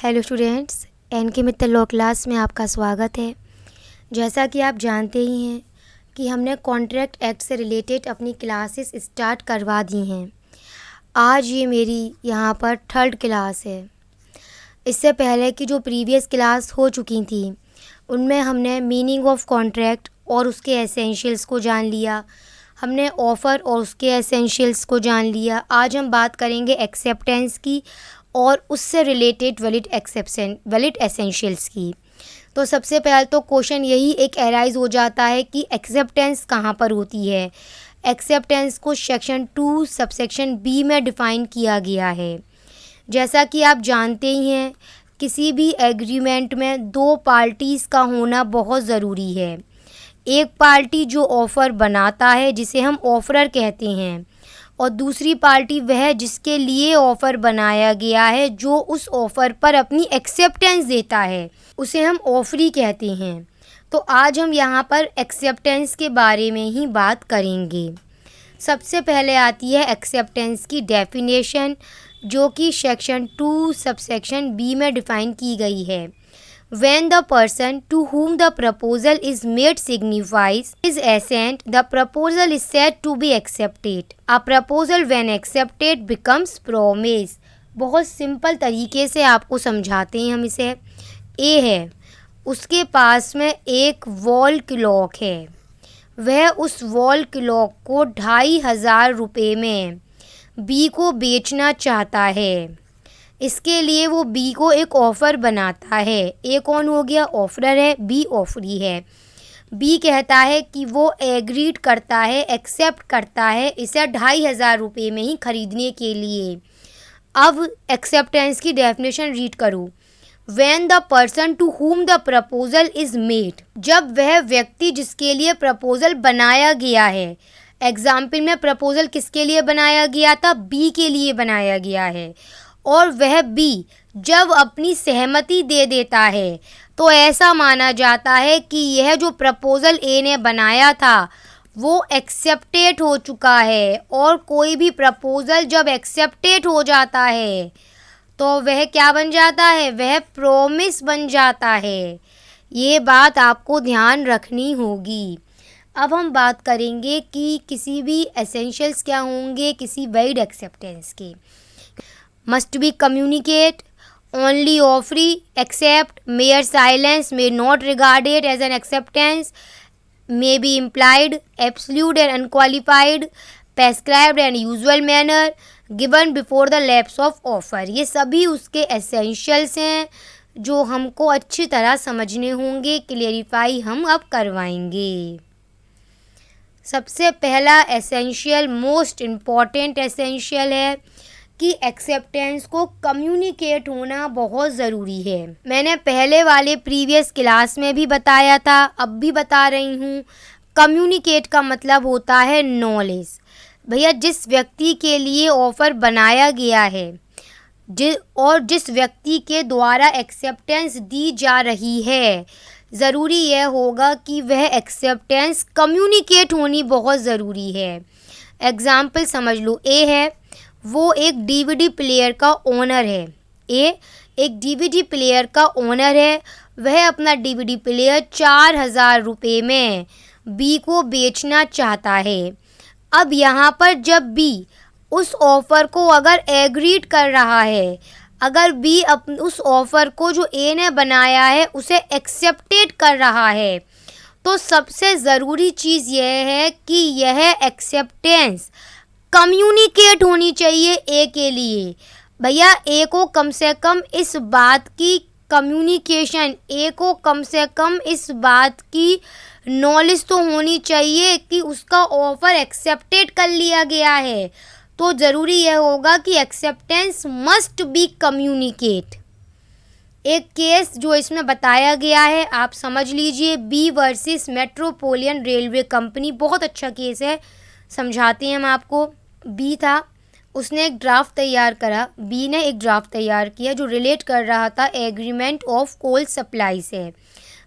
Hello students, NK Mittal law class में आपका स्वागत है। जैसा कि आप जानते ही हैं कि हमने कॉन्ट्रैक्ट एक्ट से रिलेटेड अपनी क्लासेस स्टार्ट करवा दी हैं। आज ये मेरी यहाँ पर थर्ड क्लास है। इससे पहले की जो प्रीवियस क्लास हो चुकी थी उनमें हमने मीनिंग ऑफ कॉन्ट्रैक्ट और उसके एसेंशियल्स को जान लिया, हमने ऑफ़र और उसके एसेंशियल्स को जान लिया। आज हम बात करेंगे एक्सेप्टेंस की और उससे रिलेटेड वैलिड एसेंशियल्स की। तो सबसे पहले तो क्वेश्चन यही एक एराइज हो जाता है कि एक्सेप्टेंस कहाँ पर होती है। एक्सेप्टेंस को सेक्शन 2 सबसेक्शन बी में डिफ़ाइन किया गया है। जैसा कि आप जानते ही हैं, किसी भी एग्रीमेंट में दो पार्टीज़ का होना बहुत ज़रूरी है। एक पार्टी जो ऑफ़र बनाता है जिसे हम ऑफरर कहते हैं, और दूसरी पार्टी वह जिसके लिए ऑफ़र बनाया गया है, जो उस ऑफ़र पर अपनी एक्सेप्टेंस देता है, उसे हम ऑफरी कहते हैं। तो आज हम यहाँ पर एक्सेप्टेंस के बारे में ही बात करेंगे। सबसे पहले आती है एक्सेप्टेंस की डेफिनेशन, जो कि सेक्शन 2 सबसेक्शन बी में डिफ़ाइन की गई है। When the person to whom the proposal is made signifies his assent, the proposal is said to be accepted. A proposal when accepted becomes promise. बहुत simple तरीके से आपको समझाते हैं हम इसे। ए है, उसके पास में एक वॉल क्लॉक है, वह उस वॉल क्लॉक को 2500 रुपये में बी को बेचना चाहता है। इसके लिए वो बी को एक ऑफ़र बनाता है। ए कौन हो गया? ऑफरर है, बी ऑफरी है। बी कहता है कि वो एग्रीड करता है, एक्सेप्ट करता है इसे 2500 रुपये में ही खरीदने के लिए। अब एक्सेप्टेंस की डेफिनेशन रीड करूँ। When the person to whom the proposal is made, जब वह व्यक्ति जिसके लिए प्रपोज़ल बनाया गया है। एग्जाम्पल में प्रपोज़ल किसके लिए बनाया गया था? बी के लिए बनाया गया है। और वह बी जब अपनी सहमति दे देता है तो ऐसा माना जाता है कि यह जो प्रपोज़ल ए ने बनाया था वो एक्सेप्टेड हो चुका है। और कोई भी प्रपोज़ल जब एक्सेप्टेड हो जाता है तो वह क्या बन जाता है? वह प्रॉमिस बन जाता है। ये बात आपको ध्यान रखनी होगी। अब हम बात करेंगे कि किसी भी एसेंशियल्स क्या होंगे किसी वैलिड एक्सेप्टेंस के। Must be communicate, only offeree, accept, mere silence, may not regarded as an acceptance, may be implied, absolute and unqualified, prescribed and usual manner, given before the lapse of offer। ये सभी उसके essentials हैं जो हमको अच्छी तरह समझने होंगे, क्लियरिफाई हम अब करवाएंगे। सबसे पहला एसेंशियल, मोस्ट इम्पॉर्टेंट एसेंशियल है कि एक्सेप्टेंस को कम्युनिकेट होना बहुत ज़रूरी है। मैंने पहले वाले प्रीवियस क्लास में भी बताया था, अब भी बता रही हूँ। कम्युनिकेट का मतलब होता है नॉलेज। भैया, जिस व्यक्ति के लिए ऑफ़र बनाया गया है और जिस व्यक्ति के द्वारा एक्सेप्टेंस दी जा रही है, ज़रूरी यह होगा कि वह एक्सेप्टेंस कम्युनिकेट होनी बहुत ज़रूरी है। एग्ज़ाम्पल समझ लो, ए है, वो एक डीवीडी प्लेयर का ओनर है। ए एक डीवीडी प्लेयर का ओनर है, वह अपना डीवीडी प्लेयर 4000 रुपये में बी को बेचना चाहता है। अब यहाँ पर जब बी उस ऑफ़र को अगर एग्रीड कर रहा है, अगर बी उस ऑफ़र को जो ए ने बनाया है उसे एक्सेप्टेड कर रहा है, तो सबसे ज़रूरी चीज़ यह है कि यह एक्सेप्टेंस कम्युनिकेट होनी चाहिए ए के लिए। भैया, ए को कम से कम इस बात की कम्युनिकेशन, ए को कम से कम इस बात की नॉलेज तो होनी चाहिए कि उसका ऑफ़र एक्सेप्टेड कर लिया गया है। तो ज़रूरी यह होगा कि एक्सेप्टेंस मस्ट बी कम्युनिकेट। एक केस जो इसमें बताया गया है आप समझ लीजिए, B versus Metropolitan Railway Company. बहुत अच्छा केस है, समझाते हैं हम आपको। बी था, उसने एक ड्राफ्ट तैयार करा, बी ने एक ड्राफ्ट तैयार किया जो रिलेट कर रहा था एग्रीमेंट ऑफ कोल सप्लाई से।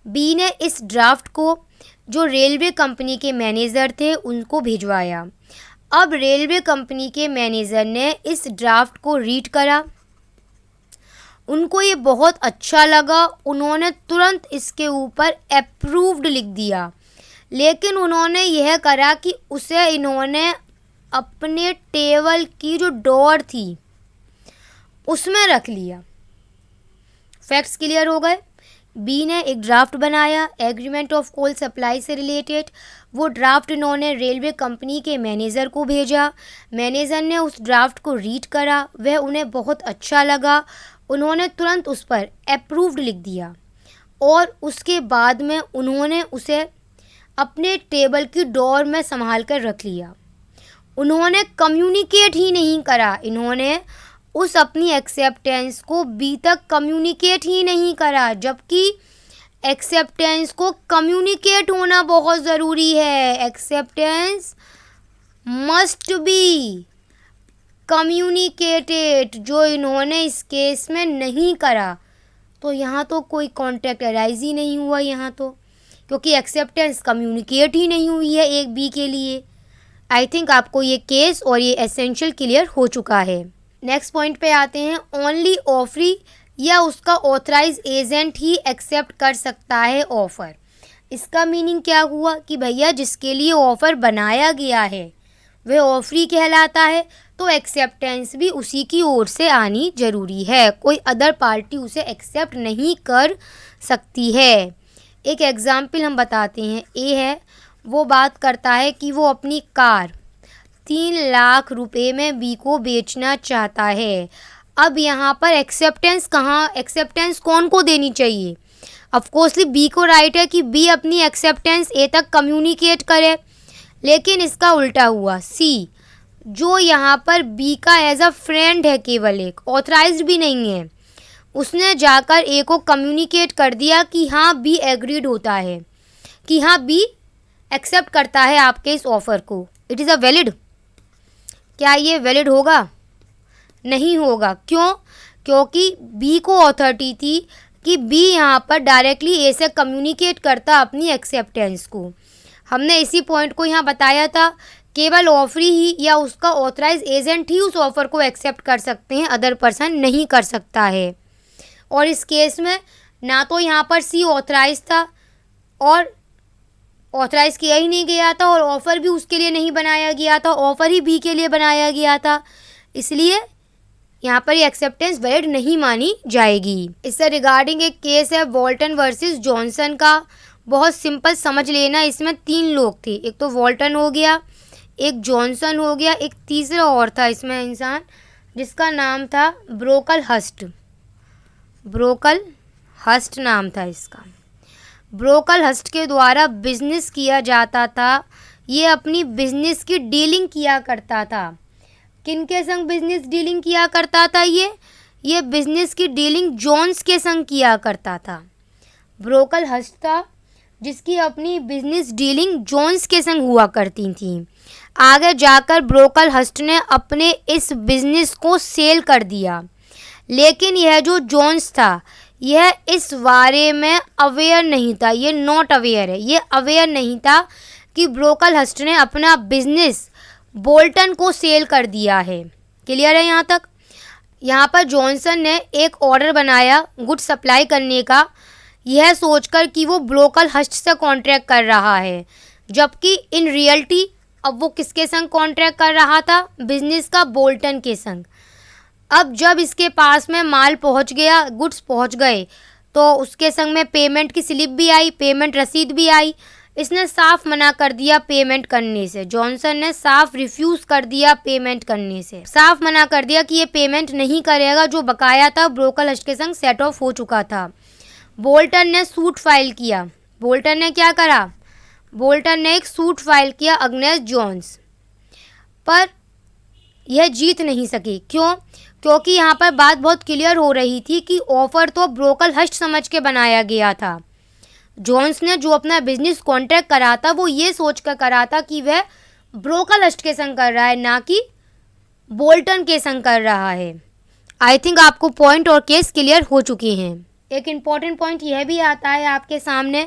बी ने इस ड्राफ्ट को जो रेलवे कंपनी के मैनेजर थे उनको भिजवाया। अब रेलवे कंपनी के मैनेजर ने इस ड्राफ्ट को रीड करा उनको ये बहुत अच्छा लगा, उन्होंने तुरंत इसके ऊपर अप्रूव्ड लिख दिया। लेकिन उन्होंने यह करा कि उसे इन्होंने अपने टेबल की जो डोर थी उसमें रख लिया। फैक्ट्स क्लियर हो गए। बी ने एक ड्राफ्ट बनाया एग्रीमेंट ऑफ कोल सप्लाई से रिलेटेड। वो ड्राफ्ट इन्होंने रेलवे कंपनी के मैनेजर को भेजा। मैनेजर ने उस ड्राफ्ट को रीड करा, वह उन्हें बहुत अच्छा लगा, उन्होंने तुरंत उस पर अप्रूव्ड लिख दिया और उसके बाद में उन्होंने उसे अपने टेबल की डोर में संभाल कर रख लिया। उन्होंने कम्युनिकेट ही नहीं करा, इन्होंने उस अपनी एक्सेप्टेंस को बी तक कम्युनिकेट ही नहीं करा, जबकि एक्सेप्टेंस को कम्युनिकेट होना बहुत ज़रूरी है। एक्सेप्टेंस मस्ट बी कम्युनिकेटेड, जो इन्होंने इस केस में नहीं करा। तो यहाँ तो कोई कॉन्टैक्ट अराइज ही नहीं हुआ यहाँ तो, क्योंकि एक्सेप्टेंस कम्युनिकेट ही नहीं हुई है एक बी के लिए। आई थिंक आपको ये केस और ये एसेंशियल क्लियर हो चुका है। नेक्स्ट पॉइंट पे आते हैं। ओनली ऑफरी या उसका ऑथराइज एजेंट ही एक्सेप्ट कर सकता है ऑफ़र। इसका मीनिंग क्या हुआ कि भैया जिसके लिए ऑफ़र बनाया गया है वह ऑफरी कहलाता है, तो एक्सेप्टेंस भी उसी की ओर से आनी ज़रूरी है, कोई अदर पार्टी उसे एक्सेप्ट नहीं कर सकती है। एक एग्ज़ाम्पल हम बताते हैं। ए है, वो बात करता है कि वो अपनी कार 3 लाख रुपए में बी को बेचना चाहता है। अब यहाँ पर एक्सेप्टेंस कौन को देनी चाहिए? ऑफकोर्सली बी को राइट है कि बी अपनी एक्सेप्टेंस ए तक कम्युनिकेट करे, लेकिन इसका उल्टा हुआ। सी, जो यहाँ पर बी का एज अ फ्रेंड है, केवल एक ऑथराइज्ड भी नहीं है, उसने जाकर ए को कम्युनिकेट कर दिया कि हाँ बी एग्रीड होता है, कि हाँ बी एक्सेप्ट करता है आपके इस ऑफ़र को। It is a valid. क्या ये वैलिड होगा? नहीं होगा। क्यों? क्योंकि बी को अथॉरिटी थी कि बी यहाँ पर डायरेक्टली ए से कम्युनिकेट करता अपनी एक्सेप्टेंस को। हमने इसी पॉइंट को यहाँ बताया था, केवल ऑफरी ही या उसका ऑथराइज एजेंट ही उस ऑफ़र को एक्सेप्ट कर सकते हैं, अदर पर्सन नहीं कर सकता है। और इस केस में ना तो यहाँ पर सी ऑथराइज था और ऑथराइज़ किया ही नहीं गया था, और ऑफ़र भी उसके लिए नहीं बनाया गया था, ऑफ़र ही बी के लिए बनाया गया था, इसलिए यहाँ पर ये एक्सेप्टेंस वैलिड नहीं मानी जाएगी। इससे रिगार्डिंग एक केस है वॉल्टन वर्सेस जॉनसन का। बहुत सिंपल समझ लेना, इसमें 3 लोग थे, एक तो वॉल्टन हो गया, एक जॉनसन हो गया, एक तीसरा और था इसमें इंसान जिसका नाम था ब्रोकलहस्ट। ब्रोकलहस्ट नाम था इसका। ब्रोकलहस्ट के द्वारा बिजनेस किया जाता था। ये अपनी बिजनेस की डीलिंग किया करता था। किन के संग बिजनेस डीलिंग किया करता था? ये बिजनेस की डीलिंग जोन्स के संग किया करता था। ब्रोकलहस्ट था जिसकी अपनी बिजनेस डीलिंग जोन्स के संग हुआ करती थी। आगे जाकर ब्रोकलहस्ट ने अपने इस बिजनेस को सेल कर दिया, लेकिन यह जो जोन्स था यह इस बारे में अवेयर नहीं था, ये नॉट अवेयर है, ये अवेयर नहीं था कि ब्रोकलहस्ट ने अपना बिजनेस बोल्टन को सेल कर दिया है। क्लियर है यहाँ तक? यहाँ पर जॉनसन ने एक ऑर्डर बनाया गुड सप्लाई करने का, यह सोचकर कि वो ब्रोकलहस्ट से कॉन्ट्रैक्ट कर रहा है, जबकि इन रियलिटी अब वो किसके संग कॉन्ट्रैक्ट कर रहा था? बिजनेस का बोल्टन के संग। अब जब इसके पास में माल पहुंच गया, गुड्स पहुंच गए, तो उसके संग में पेमेंट की स्लिप भी आई, पेमेंट रसीद भी आई। इसने साफ मना कर दिया पेमेंट करने से। जॉनसन ने साफ रिफ्यूज़ कर दिया पेमेंट करने से, साफ मना कर दिया कि ये पेमेंट नहीं करेगा। जो बकाया था ब्रोकलहस्ट के संग सेट ऑफ हो चुका था। बोल्टन ने सूट फाइल किया। बोल्टन ने क्या करा? बोल्टन ने एक सूट फाइल किया अगेंस्ट जोन्स, पर यह जीत नहीं सकी। क्यों? क्योंकि यहाँ पर बात बहुत क्लियर हो रही थी कि ऑफ़र तो ब्रोकलहस्ट समझ के बनाया गया था। जोन्स ने जो अपना बिजनेस कॉन्ट्रैक्ट करा था वो ये सोच कर करा था कि वह ब्रोकलहस्ट के संग कर रहा है, ना कि बोल्टन के संग कर रहा है। आई थिंक आपको पॉइंट और केस क्लियर हो चुके हैं। एक इम्पॉर्टेंट पॉइंट यह भी आता है आपके सामने,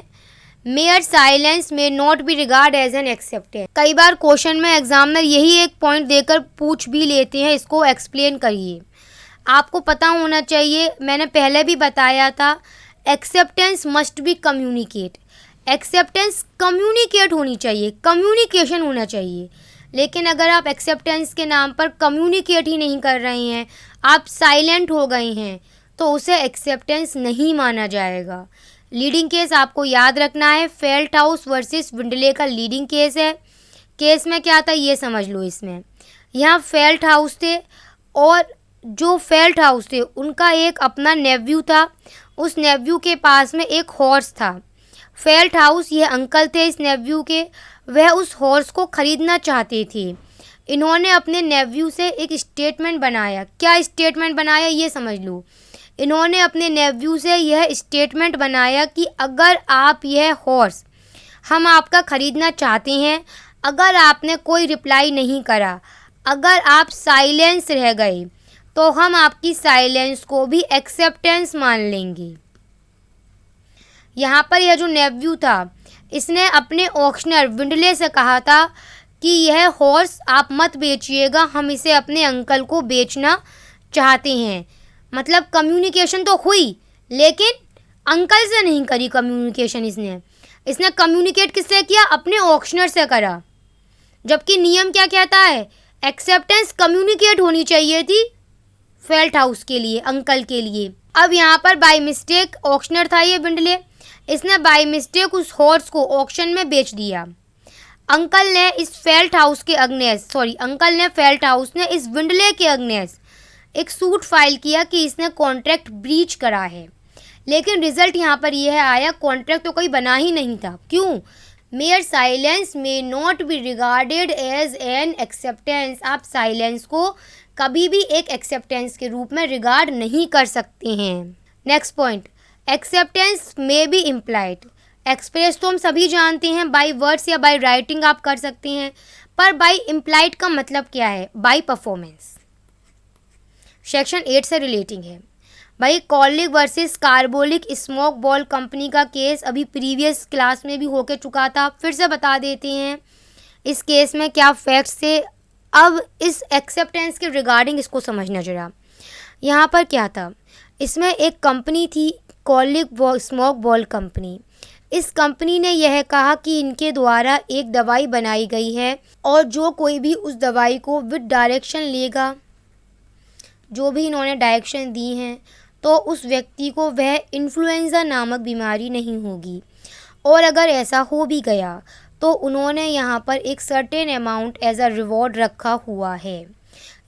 mere silence may not be regard as an acceptance. कई बार क्वेश्चन में एग्जामिनर यही एक पॉइंट देकर पूछ भी लेते हैं, इसको एक्सप्लेन करिए। आपको पता होना चाहिए, मैंने पहले भी बताया था, acceptance must be communicate. Acceptance communicate होनी चाहिए, कम्युनिकेशन होना चाहिए। लेकिन अगर आप एक्सेप्टेंस के नाम पर कम्युनिकेट ही नहीं कर रहे हैं, आप साइलेंट हो गए हैं, तो उसे एक्सेप्टेंस नहीं माना जाएगा। लीडिंग केस आपको याद रखना है, फेल्ट हाउस वर्सेस विंडले का लीडिंग केस है। केस में क्या था ये समझ लो। इसमें यहाँ फेल्ट हाउस थे और जो फेल्ट हाउस थे उनका एक अपना नेव्यू था, उस नेव्यू के पास में एक हॉर्स था। फेल्ट हाउस ये अंकल थे इस नेव्यू के, वह उस हॉर्स को ख़रीदना चाहते थे। इन्होंने अपने नेव्यू से एक स्टेटमेंट बनाया। क्या स्टेटमेंट बनाया ये समझ लो। इन्होंने अपने नेव्यू से यह स्टेटमेंट बनाया कि अगर आप यह हॉर्स हम आपका ख़रीदना चाहते हैं, अगर आपने कोई रिप्लाई नहीं करा, अगर आप साइलेंस रह गए, तो हम आपकी साइलेंस को भी एक्सेप्टेंस मान लेंगे। यहाँ पर यह जो नेव्यू था, इसने अपने ऑक्शनर विंडले से कहा था कि यह हॉर्स आप मत बेचिएगा, हम इसे अपने अंकल को बेचना चाहते हैं। मतलब कम्युनिकेशन तो हुई, लेकिन अंकल से नहीं करी कम्युनिकेशन। इसने कम्युनिकेट किससे किया? अपने ऑक्शनर से करा। जबकि नियम क्या कहता है? एक्सेप्टेंस कम्युनिकेट होनी चाहिए थी फेल्ट हाउस के लिए, अंकल के लिए। अब यहाँ पर बाय मिस्टेक ऑक्शनर था ये विंडले, इसने बाय मिस्टेक उस हॉर्स को ऑक्शन में बेच दिया। अंकल ने फेल्ट हाउस ने इस विंडले के अगेंस्ट एक सूट फाइल किया कि इसने कॉन्ट्रैक्ट ब्रीच करा है। लेकिन रिजल्ट यहाँ पर यह आया, कॉन्ट्रैक्ट तो कोई बना ही नहीं था। क्यों? Mere silence may not be regarded as an acceptance. आप साइलेंस को कभी भी एक एक्सेप्टेंस के रूप में रिगार्ड नहीं कर सकते हैं। Next point, acceptance may be implied. Express तो हम सभी जानते हैं, बाय वर्ड्स या बाय राइटिंग आप कर सकते हैं, पर बाय इम्प्लाइड का मतलब क्या है? Bye performance. सेक्शन 8 से रिलेटिंग है भाई। कॉलिग versus carbolic smoke ball company का केस अभी प्रीवियस क्लास में भी होके चुका था, फिर से बता देते हैं इस केस में क्या फैक्ट्स थे। अब इस एक्सेप्टेंस के रिगार्डिंग इसको समझना जरा। यहाँ पर क्या था, इसमें एक कंपनी थी कॉलिग स्मोक बॉल कंपनी। इस कंपनी ने यह कहा कि इनके द्वारा एक दवाई बनाई गई है और जो कोई भी उस दवाई को विद डायरेक्शन लेगा, जो भी इन्होंने डायरेक्शन दी हैं, तो उस व्यक्ति को वह इन्फ्लुएंजा नामक बीमारी नहीं होगी। और अगर ऐसा हो भी गया तो उन्होंने यहाँ पर एक certain amount as a reward रखा हुआ है।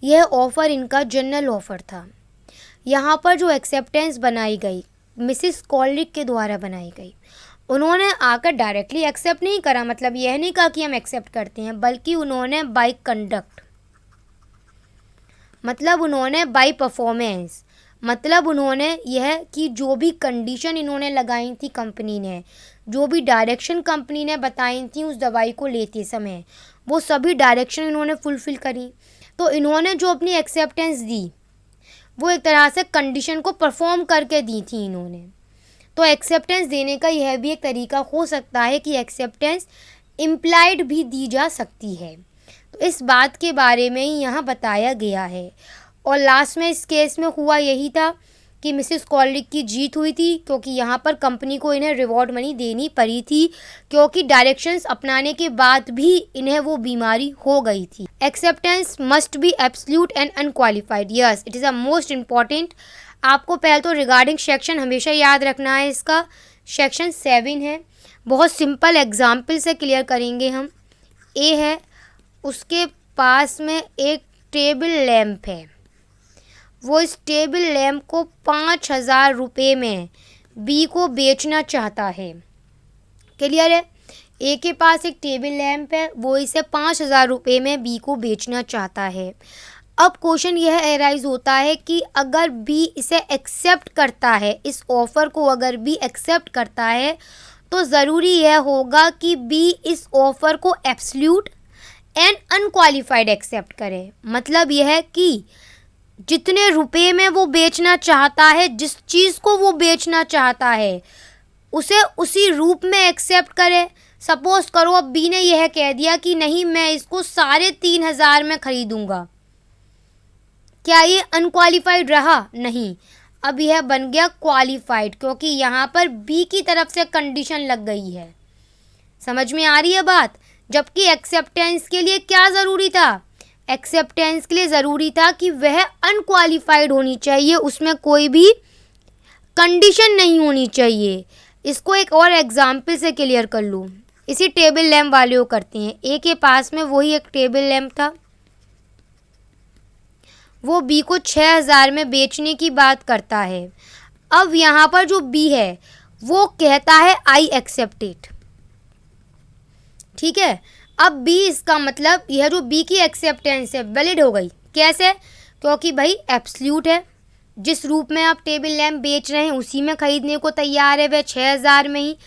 यह ऑफ़र इनका जनरल ऑफ़र था। यहाँ पर जो एक्सेप्टेंस बनाई गई मिसिस कॉलिग के द्वारा बनाई गई, उन्होंने आकर डायरेक्टली एक्सेप्ट नहीं करा। मतलब यह नहीं कहा कि हम एक्सेप्ट करते हैं, बल्कि उन्होंने बाय कंडक्ट, मतलब उन्होंने बाय परफॉर्मेंस, मतलब उन्होंने यह कि जो भी कंडीशन इन्होंने लगाई थी कंपनी ने, जो भी डायरेक्शन कंपनी ने बताई थी उस दवाई को लेते समय, वो सभी डायरेक्शन इन्होंने फुलफ़िल करी। तो इन्होंने जो अपनी एक्सेप्टेंस दी वो एक तरह से कंडीशन को परफॉर्म करके दी थी इन्होंने। तो एक्सेप्टेंस देने का यह भी एक तरीका हो सकता है कि एक्सेप्टेंस इम्प्लाइड भी दी जा सकती है। तो इस बात के बारे में ही यहाँ बताया गया है। और लास्ट में इस केस में हुआ यही था कि मिसिस कॉलिग की जीत हुई थी, क्योंकि यहाँ पर कंपनी को इन्हें रिवॉर्ड मनी देनी पड़ी थी, क्योंकि डायरेक्शंस अपनाने के बाद भी इन्हें वो बीमारी हो गई थी। Acceptance must B absolute and unqualified. Yes, it is a most important. आपको पहले तो रिगार्डिंग सेक्शन हमेशा याद रखना है। इसका सेक्शन 7 है, बहुत सिंपल एग्जाम्पल से क्लियर करेंगे हम। ए है, उसके पास में एक टेबल लैंप है, वो इस टेबल लैंप को 5,000 रुपये में बी को बेचना चाहता है। क्लियर है? ए के पास एक टेबल लैंप है, वो इसे 5,000 रुपये में बी को बेचना चाहता है। अब क्वेश्चन यह एराइज होता है कि अगर बी इसे एक्सेप्ट करता है, इस ऑफ़र को अगर बी एक्सेप्ट करता है, तो ज़रूरी यह होगा कि बी इस ऑफ़र को एब्सोल्यूट एंड अनक्वालिफाइड एक्सेप्ट करे। मतलब यह है कि जितने रुपए में वो बेचना चाहता है, जिस चीज़ को वो बेचना चाहता है, उसे उसी रूप में एक्सेप्ट करे। सपोज करो अब बी ने यह कह दिया कि नहीं, मैं इसको 3,500 में ख़रीदूँगा, क्या ये अनक्वालिफाइड रहा? नहीं, अब यह बन गया क्वालिफाइड, क्योंकि यहाँ पर बी की तरफ से कंडीशन लग गई है। समझ में आ रही है बात? जबकि एक्सेप्टेंस के लिए क्या ज़रूरी था? एक्सेप्टेंस के लिए ज़रूरी था कि वह अनक्वालिफाइड होनी चाहिए, उसमें कोई भी कंडीशन नहीं होनी चाहिए। इसको एक और एग्जाम्पल से क्लियर कर लूँ। इसी टेबल लैम्प वाले को करते हैं। ए के पास में वही एक टेबल लैम्प था, वो बी को 6000 में बेचने की बात करता है। अब यहाँ पर जो बी है वो कहता है आई एक्सेप्ट इट। ठीक है, अब बी, इसका मतलब यह जो बी की एक्सेप्टेंस है वैलिड हो गई। कैसे? क्योंकि भाई एब्सल्यूट है, जिस रूप में आप टेबल लैम्प बेच रहे हैं उसी में ख़रीदने को तैयार है, वह 6000 में ही।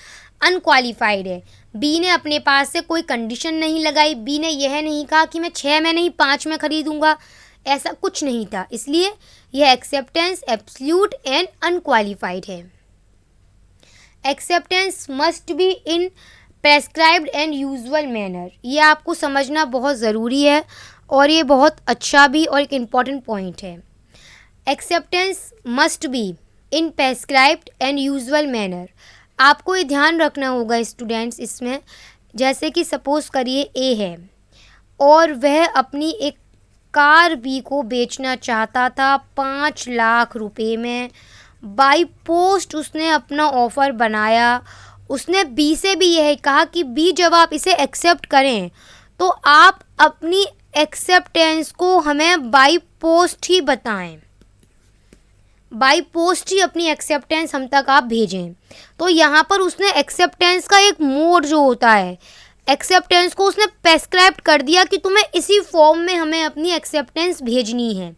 अनक्वालिफाइड है, बी ने अपने पास से कोई कंडीशन नहीं लगाई, बी ने यह नहीं कहा कि मैं 6 में नहीं 5 में ख़रीदूँगा, ऐसा कुछ नहीं था। इसलिए यह एक्सेप्टेंस एब्सल्यूट एंड अनक्वालिफाइड है। Acceptance must be in prescribed and usual manner, ये आपको समझना बहुत ज़रूरी है और ये बहुत अच्छा भी और एक इम्पॉर्टेंट पॉइंट है। Acceptance must be in prescribed and usual manner, आपको ये ध्यान रखना होगा स्टूडेंट्स इसमें। जैसे कि सपोज़ करिए ए है और वह अपनी एक कार बी को बेचना चाहता था 5 लाख रुपए में। बाई पोस्ट उसने अपना ऑफ़र बनाया। उसने बी से भी यह कहा कि बी, जब आप इसे एक्सेप्ट करें तो आप अपनी एक्सेप्टेंस को हमें बाई पोस्ट ही बताएं, बाई पोस्ट ही अपनी एक्सेप्टेंस हम तक आप भेजें। तो यहाँ पर उसने एक्सेप्टेंस का एक मोड जो होता है, एक्सेप्टेंस को उसने प्रेस्क्राइब कर दिया कि तुम्हें इसी फॉर्म में हमें अपनी एक्सेप्टेंस भेजनी है।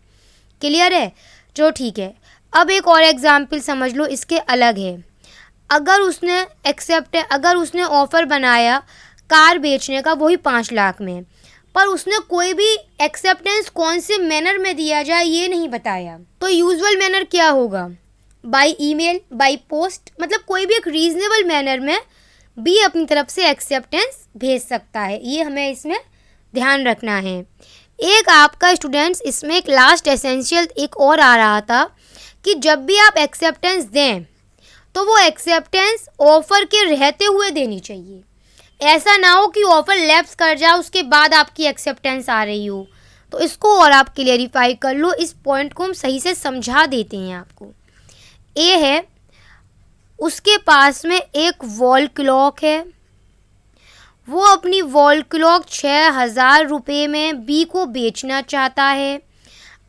क्लियर है? जो ठीक है। अब एक और एग्जाम्पल समझ लो, इसके अलग है। अगर उसने ऑफ़र बनाया कार बेचने का वही 5 लाख में, पर उसने कोई भी एक्सेप्टेंस कौन से मैनर में दिया जाए ये नहीं बताया, तो यूजुअल मैनर क्या होगा? बाय ईमेल, बाय पोस्ट, मतलब कोई भी एक रीज़नेबल मैनर में बी अपनी तरफ से एक्सेप्टेंस भेज सकता है। ये हमें इसमें ध्यान रखना है। एक आपका स्टूडेंट्स इसमें एक लास्ट एसेंशियल एक और आ रहा था कि जब भी आप एक्सेप्टेंस दें तो वो एक्सेप्टेंस ऑफ़र के रहते हुए देनी चाहिए। ऐसा ना हो कि ऑफ़र लैप्स कर जाए उसके बाद आपकी एक्सेप्टेंस आ रही हो। तो इसको और आप क्लेरिफाई कर लो, इस पॉइंट को हम सही से समझा देते हैं आपको। ए है, उसके पास में एक वॉल क्लॉक है, वो अपनी वॉल क्लॉक 6000 रुपये में बी को बेचना चाहता है।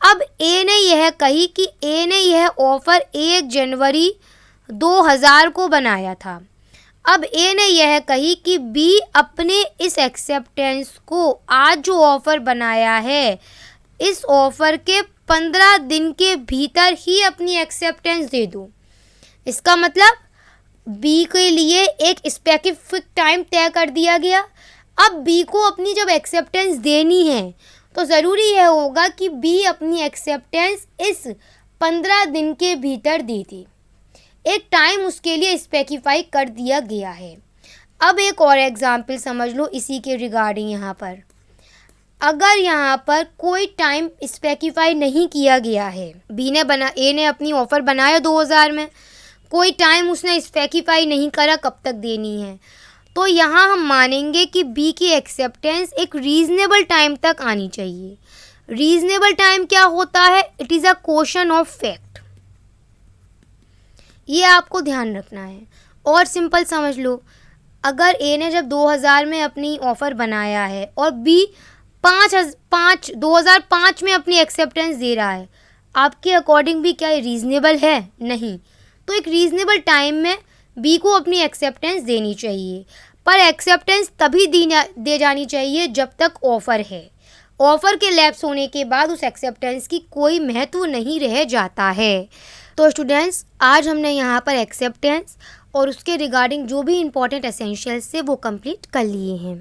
अब ए ने यह ऑफ़र 1 जनवरी 2000 को बनाया था। अब ए ने यह कही कि बी अपने इस एक्सेप्टेंस को आज जो ऑफ़र बनाया है, इस ऑफ़र के 15 दिन के भीतर ही अपनी एक्सेप्टेंस दे दो। इसका मतलब बी के लिए एक स्पेसिफिक टाइम तय कर दिया गया। अब बी को अपनी जब एक्सेप्टेंस देनी है तो ज़रूरी यह होगा कि बी अपनी एक्सेप्टेंस इस 15 दिन के भीतर दे दे। एक टाइम उसके लिए स्पेसिफाई कर दिया गया है। अब एक और एग्जाम्पल समझ लो इसी के रिगार्डिंग। यहाँ पर अगर यहाँ पर कोई टाइम स्पेसिफाई नहीं किया गया है, ए ने अपनी ऑफ़र बनाया 2000 में, कोई टाइम उसने स्पेसिफाई नहीं करा कब तक देनी है, तो यहाँ हम मानेंगे कि बी की एक्सेप्टेंस एक रीज़नेबल टाइम तक आनी चाहिए। रीज़नेबल टाइम क्या होता है? It is a question of fact. ये आपको ध्यान रखना है। और सिंपल समझ लो, अगर ए ने जब 2000 में अपनी ऑफ़र बनाया है और बी 2005 में अपनी एक्सेप्टेंस दे रहा है, आपके अकॉर्डिंग भी क्या रीज़नेबल है? नहीं। तो एक रीज़नेबल टाइम में बी को अपनी एक्सेप्टेंस देनी चाहिए, पर एक्सेप्टेंस तभी दे जानी चाहिए जब तक ऑफ़र है। ऑफ़र के लैप्स होने के बाद उस एक्सेप्टेंस की कोई महत्व नहीं रह जाता है। तो स्टूडेंट्स, आज हमने यहाँ पर एक्सेप्टेंस और उसके रिगार्डिंग जो भी इम्पोर्टेंट एसेंशियल्स थे वो कंप्लीट कर लिए हैं।